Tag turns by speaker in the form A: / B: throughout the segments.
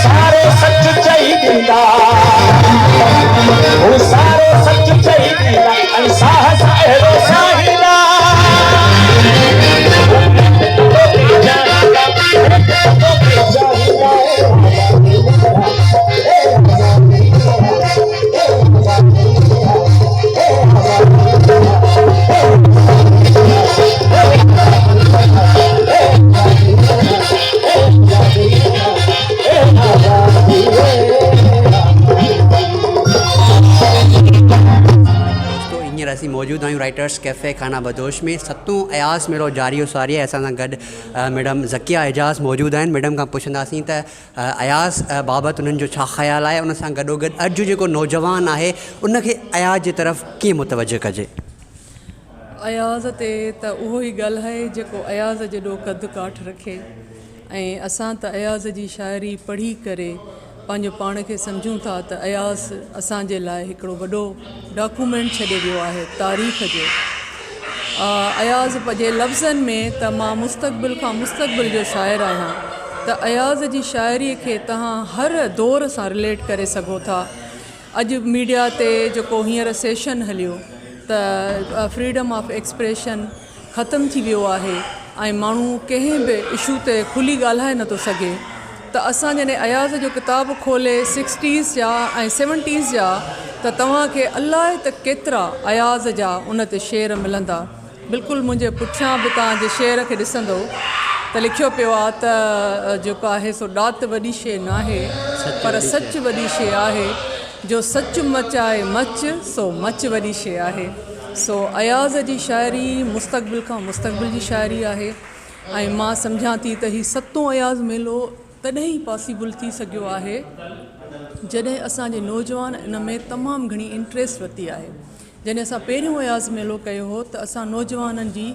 A: सारे सच चाहिदा वो सारे सच चाहिदा ऐं साहस अहिड़ो चाहिदा
B: असीं मौजूदु आहियूं राइटर्स कैफ़े खाना बदोश में। सतों अयाज़ मेलो जारी सारी आहे। असां सां गॾु मैडम ज़किया एजाज़ मौजूदु आहिनि। मैडम खां पुछंदासीं त अयाज़ बाबति उन्हनि जो छा ख़्यालु आहे, उन सां गॾोगॾु अॼु जेको नौजवान आहे उनखे अयाज़ जे तरफ़ कीअं मुतवजह कजे।
C: अयाज़ ते त उहो ई ॻाल्हि आहे जेको अयाज़ जेॾो कद काठ रखे ऐं असां त अयाज़ जी शाइरी पढ़ी करे पंहिंजो पाण खे सम्झूं था त अयाज़ असांजे लाइ हिकिड़ो वॾो डॉक्यूमेंट छॾे वियो आहे तारीख़ जो। अयाज़ जे लफ़्ज़नि में त मां मुस्तक़बिल खां मुस्तक़बिल जो शाइर आहियां, त अयाज़ जी शाइरीअ खे तव्हां हर दौर सां रिलेट करे सघो था। अॼु मीडिया ते जेको हींअर सेशन हलियो त फ्रीडम ऑफ एक्सप्रेशन ख़तमु थी वियो आहे ऐं माण्हू कंहिं बि इशू ते खुली ॻाल्हाए नथो सघे। त असां जॾहिं अयाज़ जो किताबु खोले 60s जा ऐं 70s जा त तव्हांखे अलाए त केतिरा अयाज़ जा उन ते शेर मिलंदा। बिल्कुलु मुंहिंजे पुठियां बि तव्हांजे शेर खे ॾिसंदो त लिखियो पियो आहे त जेको आहे सो ॾात वॾी शइ न आहे पर सच वॾी शइ आहे, जो सच मचाए मच सो मच वॾी शइ आहे। सो अयाज़ जी शाइरी मुस्तक़बिल खां मुस्तक़बिल जी शाइरी आहे ऐं मां सम्झां थी त हीउ सतों अयाज़ मेलो तॾहिं ई पॉसिबल थी सघियो आहे जॾहिं असांजे नौजवान इन में तमामु घणी इंट्रस्ट वरिती आहे। जॾहिं असां पहिरियों अयाज़ मेलो कयो हो त असां नौजवाननि जी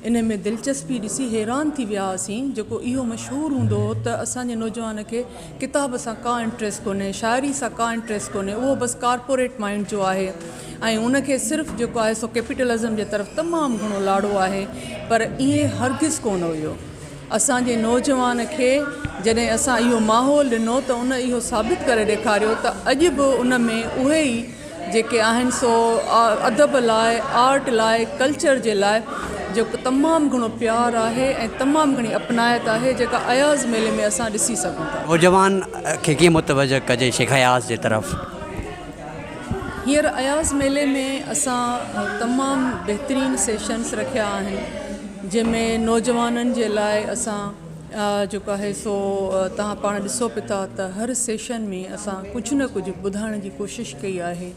C: इन में दिलचस्पी ॾिसी हैरान थी विया हुआसीं। जेको इहो मशहूरु हूंदो हो त असांजे नौजवान खे किताब सां का इंट्रस्ट कोन्हे, शाइरी सां का इंट्रस्ट कोन्हे, उहो बसि कॉर्पोरेट माइंड जो आहे ऐं उनखे सिर्फ़ु जेको आहे सो कैपिटलिज़म जे तरफ़ तमामु घणो लाड़ो आहे। पर ईअं हरगिज़ कोन हुयो। असांजे नौजवान खे जॾहिं असां इहो माहौल ॾिनो त उन इहो साबित करे ॾेखारियो त अॼु बि उन में उहे ई जेके आहिनि सो अदब लाइ, आर्ट लाइ, कल्चर जे लाइ जेको तमामु घणो प्यारु आहे ऐं तमामु घणी अपनायत आहे जेका अयाज़ मेले में असां ॾिसी सघूं था।
B: नौजवान खे कीअं मुतवजह कजे शेख अयाज़ जे तरफ़।
C: हींअर अयाज़ मेले में असां तमामु बहितरीनु सेशन्स रखिया आहिनि जंहिंमें नौजवाननि जे लाइ असां जेको आहे सो तव्हां पाण ॾिसो पिया था त हर सेशन में असां कुझु न कुझु ॿुधाइण जी कोशिशि कई आहे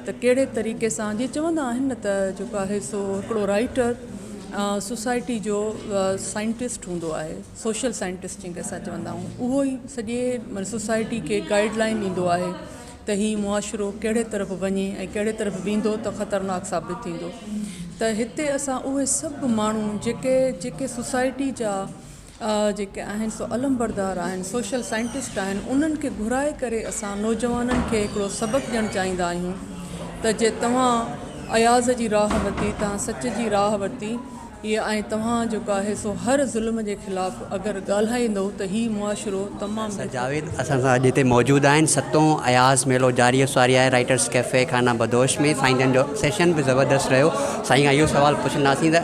C: त कहिड़े तरीक़े सां जीअं चवंदा आहिनि न त जेको आहे सो हिकिड़ो राइटर सोसाइटी जो साइंटिस्ट हूंदो आहे, सोशल साइंटिस्ट जंहिंखे असां चवंदा आहियूं, उहो ई सॼे सोसाइटी खे गाइडलाइन ॾींदो आहे त हीउ मुआशिरो कहिड़े तरफ़ वञे ऐं कहिड़े तरफ़ वेंदो त ख़तरनाक साबित थींदो। त हिते असां उहे सभु माण्हू जेके सोसाइटी जा जेके आहिनि सो अलमबरदार आहिनि, सोशल साइंटिस्ट आहिनि, उन्हनि खे घुराए करे असां नौजवाननि खे हिकिड़ो सबक़ु ॾियणु चाहींदा आहियूं त जे तव्हां अयाज़ जी राह वरिती, तव्हां सच जी राह वरिती इहा ऐं तव्हां जेको आहे सो हर ज़ुल्म जे ख़िलाफ़ु अगरि ॻाल्हाईंदो त हीउ मुआशिरो तमामु।
B: जावेद असां सां अॼु हिते मौजूदु आहिनि। सतों अयाज़ मेलो जारी सारी आहे राइटर्स कैफ़े खाना बदोश में। साईं जन जो सेशन बि ज़बरदस्त रहियो। साईं खां इहो सुवालु पुछंदासीं त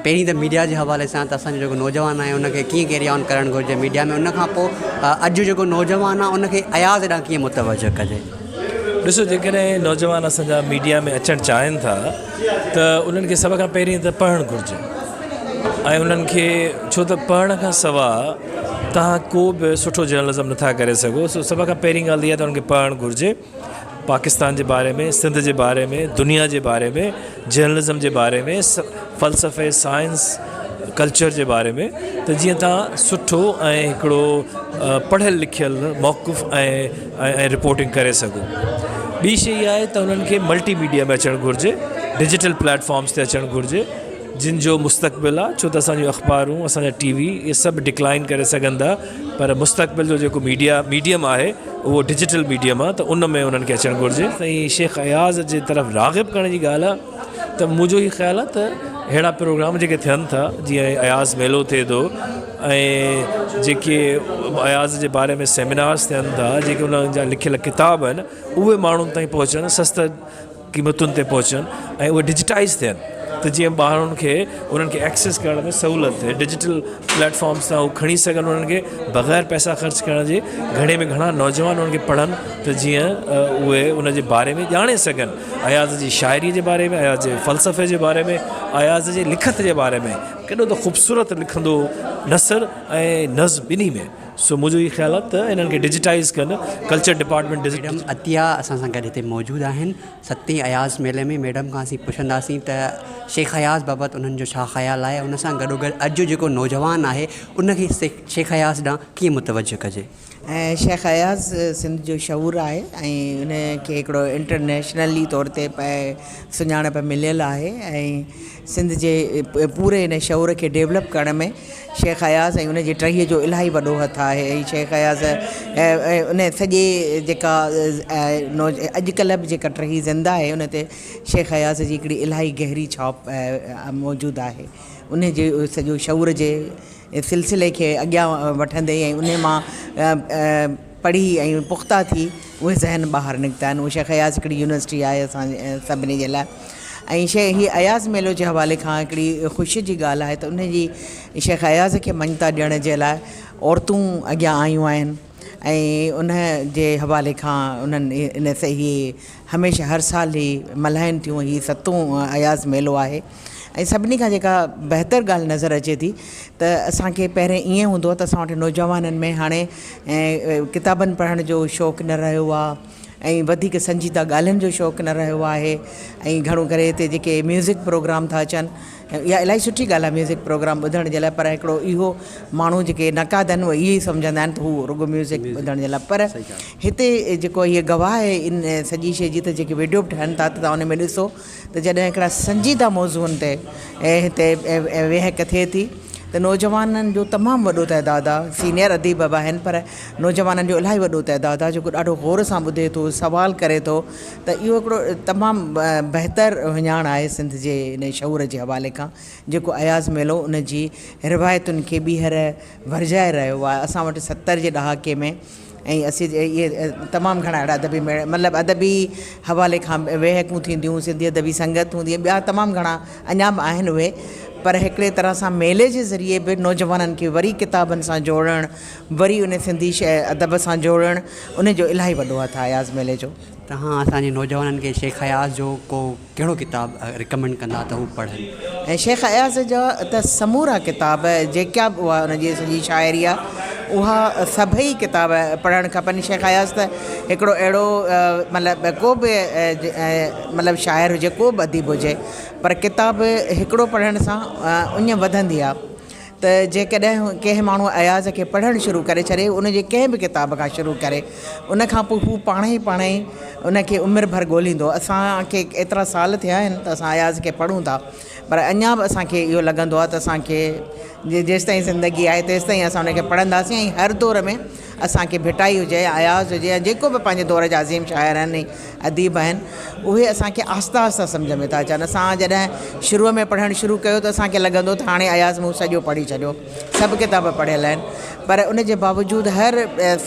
B: पहिरीं त मीडिया जे हवाले सां त असांजो जेको नौजवान आहे उनखे कीअं कैरी ऑन करणु घुरिजे मीडिया में, उनखां पोइ अॼु जेको नौजवान आहे उनखे अयाज़ ॾांहुं कीअं मुतवजह कजे।
D: ॾिसो, जेकॾहिं नौजवान असांजा मीडिया में अचणु चाहिनि था त उन्हनि खे सभ खां पहिरीं त पढ़णु घुरिजे ऐं उन्हनि खे, छो त पढ़ण खां सवाइ तव्हां को बि सुठो जर्नलिज़म नथा करे सघो। सो सभ खां पहिरीं ॻाल्हि इहा त उन्हनि खे पढ़णु घुरिजे पाकिस्तान जे बारे में, सिंध जे बारे में, दुनिया जे बारे में, जर्नलिज़म जे बारे में, फ़लसफ़े, साइंस, कल्चर जे बारे में, त जीअं तव्हां सुठो ऐं हिकिड़ो पढ़ियलु लिखियलु मौक़ुफ़ ऐं रिपोर्टिंग करे सघो। ॿी शइ इहा आहे त उन्हनि खे मल्टीमीडिया में अचणु घुरिजे, डिजिटल प्लेटफॉर्म्स ते अचणु घुरिजे जिन जो मुस्तक़बिल आहे। छो त असांजूं अख़बारूं, असांजा टीवी इहे सभु डिक्लाइन करे सघनि था, पर मुस्तक़बिल जो जेको मीडियम आहे उहो डिजिटल मीडियम आहे, त उन में उन्हनि खे अचणु घुरिजे। त हीअ शेख अयाज़ जे तरफ़ राग़िब करण जी ॻाल्हि आहे त मुंहिंजो ई ख़्यालु आहे त अहिड़ा प्रोग्राम जेके थियनि था, जीअं अयाज़ मेलो थिए थो, ऐं जेके अयाज़ जे बारे में सेमिनार्स थियनि था, जेके उन्हनि जा लिखियल किताब आहिनि उहे माण्हुनि ताईं पहुचनि, सस्ता क़ीमतुनि ते पहुचनि ऐं उहे डिजिटाइज़ थियनि त जीअं ॿारनि खे उन्हनि खे एक्सेस करण में सहूलियत थिए, डिजिटल प्लेटफॉर्म्स तां उहे खणी सघनि उन्हनि खे बग़ैर पैसा ख़र्च करण जे। घणे में घणा नौजवान उन्हनि खे पढ़नि त जीअं उहे उन जे बारे में ॼाणे सघनि, अयाज़ जी शाइरी जे बारे में, अयाज़ जे फ़लसफ़े जे बारे में, अयाज़ जे लिखत जे बारे में। केॾो त ख़ूबसूरत लिखंदो नसर ऐं नज़्म ॿिन्ही में। सो मुंहिंजो इहो ख़्यालु आहे त इन्हनि खे डिजिटाइज़ कनि, कल्चर डिपार्टमेंट
B: मैडम अतिया असां सां गॾु हिते मौजूदु आहिनि 7 अयाज़ मेले में। मैडम खां असीं पुछंदासीं त शेख अयाज़ बाबति उन्हनि जो छा ख़्यालु आहे, उन सां गॾोगॾु अॼु जेको नौजवान आहे उनखे शेख अयाज़ ॾांहुं कीअं मुतवजो कजे।
E: ऐं शेख अयाज़ सिंध जो शऊर आहे ऐं उनखे हिकिड़ो इंटरनेशनली तौर ते सुञाणप मिलियल आहे ऐं सिंध जे पूरे इन शऊर खे डेवलप करण में शेख अयाज़ ऐं उनजी टहीअ जो इलाही वॾो हथु आहे। ऐं शेख अयाज़ उन सॼे जेका अॼुकल्ह बि जेका टही ज़िंदा आहे उन ते शेख अयाज़ जी हिकिड़ी इलाही गहरी छाप मौजूदु आहे। उन जे सॼो शऊर जे सिलसिले खे अॻियां वठंदे ऐं उन मां पढ़ी ऐं पुख़्ता थी उहे ज़हन ॿाहिरि निकिता आहिनि। उहो शेख अयाज़ हिकिड़ी यूनिवर्सिटी आहे असां सभिनी जे लाइ। ऐं हीअ अयाज़ मेलो जे हवाले खां हिकिड़ी ख़ुशी जी ॻाल्हि आहे त उनजी शेख अयाज़ खे मञता ॾियण जे लाइ औरतूं अॻियां आयूं आहिनि ऐं उन जे हवाले खां उन्हनि इन से हीअ हमेशह हर साल ई मल्हाइनि थियूं। हीअ 7 अयाज़ मेलो आहे ऐं सभिनी खां जेका बहितर ॻाल्हि नज़र अचे थी त असांखे पहिरें ईअं हूंदो आहे त असां वटि नौजवाननि में हाणे किताबनि पढ़ण जो शौक़ु न रहियो आहे ऐं वधीक संजीदा ॻाल्हियुनि जो शौक़ु न रहियो आहे ऐं घणो करे हिते जेके म्यूज़िक प्रोग्राम था अचनि, इहा इलाही सुठी ॻाल्हि आहे म्यूज़िक प्रोग्राम ॿुधण जे लाइ, पर हिकिड़ो इहो माण्हू जेके नक़ादनि उहे इहे ई सम्झंदा आहिनि त हू रुॻो म्यूज़िक ॿुधण जे लाइ। पर हिते जेको इहे गवाह आहे इन सॼी शइ जी त जेके वीडियो बि ठहनि था त तव्हां उन में ॾिसो त जॾहिं हिकिड़ा संजीदा मौज़ूअनि ते हिते वेहक थिए थी त नौजवाननि जो तमामु वॾो तइदादु आहे। सीनियर अदीब बि आहिनि पर नौजवाननि जो इलाही वॾो तइदादु आहे जेको ॾाढो गौर सां ॿुधे थो, सवाल करे थो। त इहो हिकिड़ो तमामु बहितर विञाण आहे सिंध जे इन शऊर जे हवाले खां जेको अयाज़ मेलो उन जी रिवायतुनि खे ॿीहर वरजाए रहियो आहे। असां वटि 70 जे ॾहाके में ऐं असीं इहे तमामु घणा अहिड़ा अदबी मतिलबु अदबी हवाले खां वेहकूं थींदियूं, सिंधी अदबी संगत हूंदी, ॿिया तमामु घणा अञा बि आहिनि उहे। पर हिकिड़े तरह सां मेले जे ज़रिए बि नौजवाननि खे वरी किताबनि सां जोड़णु, वरी उन सिंधी अदब सां जोड़णु, उन जो इलाही वॾो हथु आहे अयाज़ मेले जो।
B: तव्हां असांजे नौजवाननि खे शेख अयाज़ जो को कहिड़ो किताबु रिकमेंड कंदा त हू पढ़नि?
E: ऐं शेख अयाज़ जा त समूरा किताब जेका बि उहा उनजी सॼी शाइरी आहे उहा सभई किताब पढ़णु खपनि। शेख अयाज़ त हिकिड़ो अहिड़ो मतिलबु को बि मतिलबु शाइर हुजे, को बि अदीब हुजे, पर किताब हिकिड़ो पढ़ण सां उञ वधंदी आहे। त जेकॾहिं कंहिं माण्हू अयाज़ खे पढ़णु शुरू करे छॾे उनजे कंहिं बि किताब खां शुरू करे उनखां पोइ हू पाण ई उनखे उमिरि भर ॻोल्हींदो। असांखे एतिरा साल थिया आहिनि त असां अयाज़ खे पढ़ूं था, पर अञा बि असांखे इहो लॻंदो आहे त असांखे जेसि ताईं ज़िंदगी आहे तेसि ताईं असां उनखे पढ़ंदासीं। ऐं हर दौर में असांखे भिटाई हुजे, अयाज़ हुजे या जेको बि पंहिंजे दौर जा अज़ीम शाइर आहिनि, अदीब आहिनि, उहे असांखे आहिस्ता आहिस्ता सम्झ में था अचनि। असां जॾहिं शुरूअ में पढ़णु शुरू कयो त असांखे लॻंदो त हाणे अयाज़ मूं सॼो पढ़ी छॾियो, सभु किताब पढ़ियल आहिनि, पर उन जे बावजूदि हर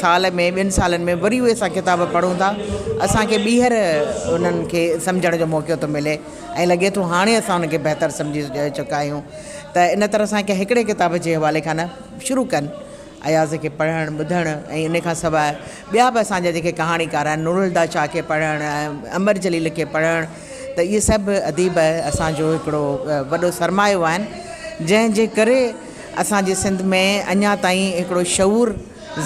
E: साल में 2 सालनि में वरी उहे असां किताब पढ़ूं था, असांखे ॿीहर उन्हनि खे सम्झण जो मौक़ो थो मिले ऐं लॻे थो हाणे असां उनखे बहितर सम्झी चुका आहियूं। त इन तरह सां कंहिं हिकिड़े किताब जे हवाले खां न शुरू कनि अयाज़ खे पढ़णु ॿुधणु। ऐं इन खां सवाइ ॿिया बि असांजा जेके कहाणीकार आहिनि, नूरुलदा शाह खे पढ़णु, अमर जलील खे पढ़णु, त इहे सभु अदीब असांजो हिकिड़ो वॾो सरमायो आहिनि जंहिंजे करे असांजे सिंध में अञा ताईं हिकिड़ो शऊर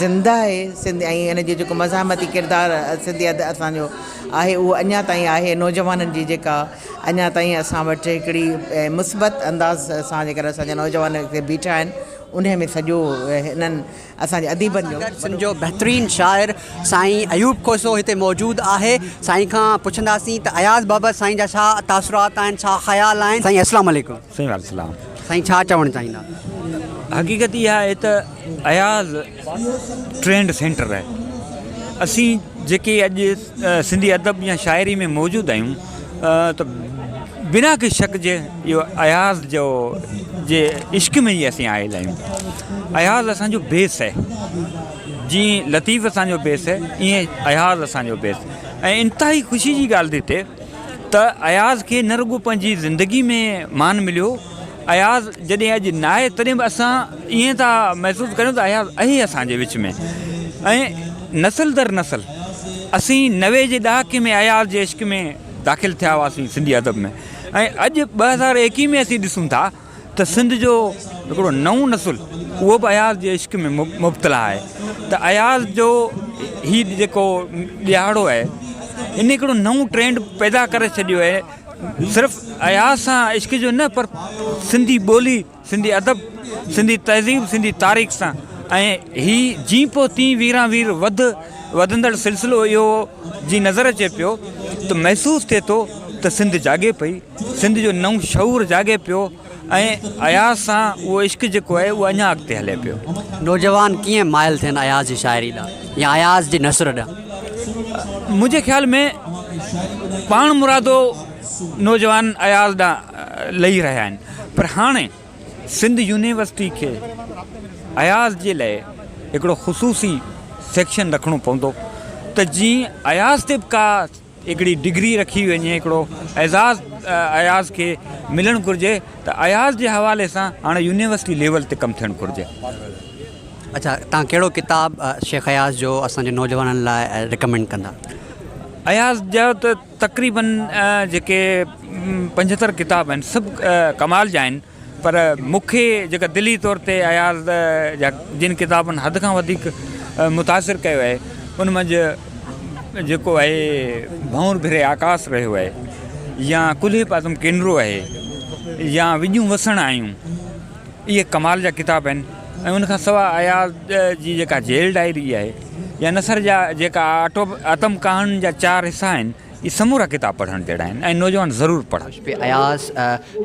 E: ज़िंदा आहे। सिंध ऐं हिन जो जेको मज़ामती किरदारु सिंधी असांजो आहे उहो अञा ताईं आहे। नौजवाननि जी जेका अञा ताईं असां वटि हिकिड़ी मुस्बत अंदाज़ सां जेकर असांजा नौजवान हिते बीठा आहिनि उन में सॼो हिननि असांजे अदीबनि जो
B: सम्झो बहितरीनु शाइर साईं अयूब खोसो हिते मौजूदु आहे। साईं खां पुछंदासीं त अयाज़ बाबति साईं जा छा तासुरात आहिनि, छा ख़्याल आहिनि। साईं अस्सलाम वालेकुम। साईं छा चवणु चाहींदा?
F: हक़ीक़त इहा आहे त अयाज़ ट्रेंड सेंटर आहे। असीं जेके अॼु सिंधी अदब या शाइरी में मौजूदु आहियूं त बिना के शक जे इहो अयाज़ जो जे इश्क में ई असीं आयल आहियूं। अयाज़ असांजो बेस आहे, जीअं लतीफ़ असांजो बेस आहे ईअं अयाज़ असांजो बेस। ऐं इंतिहाई ख़ुशी जी ॻाल्हि थी थिए त अयाज़ खे न रुॻो पंहिंजी ज़िंदगी में मान मिलियो, अयाज़ जॾहिं अॼु न आहे तॾहिं बि असां ईअं था महसूसु करियूं त अयाज़ आहे असांजे विच में। ऐं नसल दर नसल असीं 90 जे ॾहाके में अयाज़ जे इश्क में दाख़िल थिया हुआसीं सिंधी अदब में। ऐं अॼु 2021 में असीं ॾिसूं था त सिंध जो हिकिड़ो नओं नसुल उहो बि अयाज़ जे इश्क में मुब्तला आहे। त अयाज़ जो हीउ जेको ॾियारो आहे इन हिकिड़ो नओं ट्रेंड पैदा करे छॾियो आहे, सिर्फ़ु अयाज़ सां इश्क जो न पर सिंधी ॿोली, सिंधी अदब, सिंधी तहज़ीब, सिंधी तारीख़ सां। ऐं हीउ जीअं पोइ तीअं वीरा वीर वधंदड़ सिलसिलो इहो जी नज़र अचे पियो त महसूसु थिए थो त सिंध जाॻे पई, सिंध जो नओं शऊर जाॻे पियो ऐं अयाज़ सां उहो इश्क जेको आहे उहो अञा अॻिते हले पियो।
B: नौजवान कीअं माइल थियनि अयाज़ जी शाइरी ॾांहुं या अयाज़ जी नसर ॾांहुं?
F: मुंहिंजे ख़्याल में पाण मुरादो नौजवान अयाज़ ॾांहुं लही रहिया आहिनि, पर हाणे सिंध यूनिवर्सिटी खे अयाज़ जे लाइ हिकिड़ो ख़ुसूसी सेक्शन रखिणो पवंदो त जीअं अयाज़ ते बि का हिकिड़ी डिग्री रखी वञे, हिकिड़ो एज़ाज़ अयाज़ खे मिलणु घुरिजे त अयाज़ जे हवाले सां हाणे यूनिवर्सिटी लेवल ते कमु थियणु घुरिजे।
B: अच्छा, तव्हां कहिड़ो किताबु शेख अयाज़ जो असांजे नौजवाननि लाइ रिकमेंड कंदा?
F: अयाज़ जा त तक़रीबन जेके 75 किताब आहिनि सभु कमाल जा आहिनि, पर मूंखे जेका दिली तौर ते अयाज़ जा जिन किताबनि हद खां वधीक मुतासिर कयो आहे उन मंझि जेको आहे भंवर भिरे आकाश रहियो आहे, या कुल्हे पाज़म केंद्रो आहे, या विॼूं वसण आहियूं, इहे कमाल जा किताब आहिनि। ऐं उनखां सवाइ अयाज़ जी जेका जेल डायरी आहे या नसर जा जेका आतम कहाणियुनि जा 4 हिसा आहिनि, ये समूरा किताब पढ़ने जड़ा है, नौजवान ज़रूर पढ़ें।
B: पे अयाज़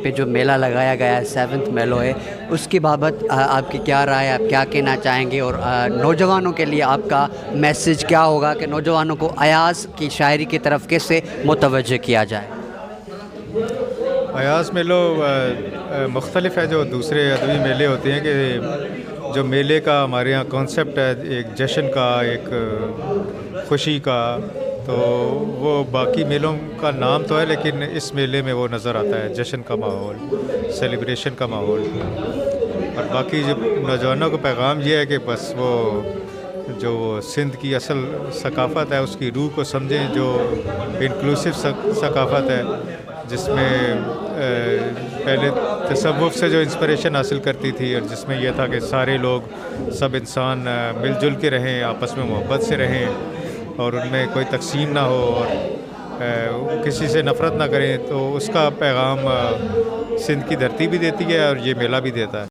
B: पे जो मेला लगाया गया है 7th मेलो है, उसकी बाबत आपकी क्या राय है, आप क्या कहना चाहेंगे और नौजवानों के लिए आपका मैसेज क्या होगा कि नौजवानों को अयाज़ की शायरी की तरफ कैसे मुतवज्जह किया जाए?
G: अयाज़ मेलो मुख्तलिफ है जो दूसरे अदबी मेले होते हैं, कि जो मेले का हमारे यहाँ कॉन्सेप्ट है एक जश्न का, एक खुशी का, तो वो बाकी मेलों का नाम तो है लेकिन इस मेले में वो नज़र आता है, जश्न का माहौल, सेलिब्रेशन का माहौल। और बाकी जो नौजवानों को पैगाम ये है कि बस वो जो सिंध की असल सकाफ़त है उसकी रूह को समझें, जो इंक्लूसिव सकाफ़त है जिसमें पहले तसव्वुफ़ से जो इंस्पिरेशन हासिल करती थी और जिसमें यह था कि सारे लोग, सब इंसान मिलजुल के रहें, आपस में मोहब्बत से रहें और उनमें कोई तकसीम ना हो और किसी से नफ़रत ना करें, तो उसका पैगाम सिंध की धरती भी देती है और ये मेला भी देता है।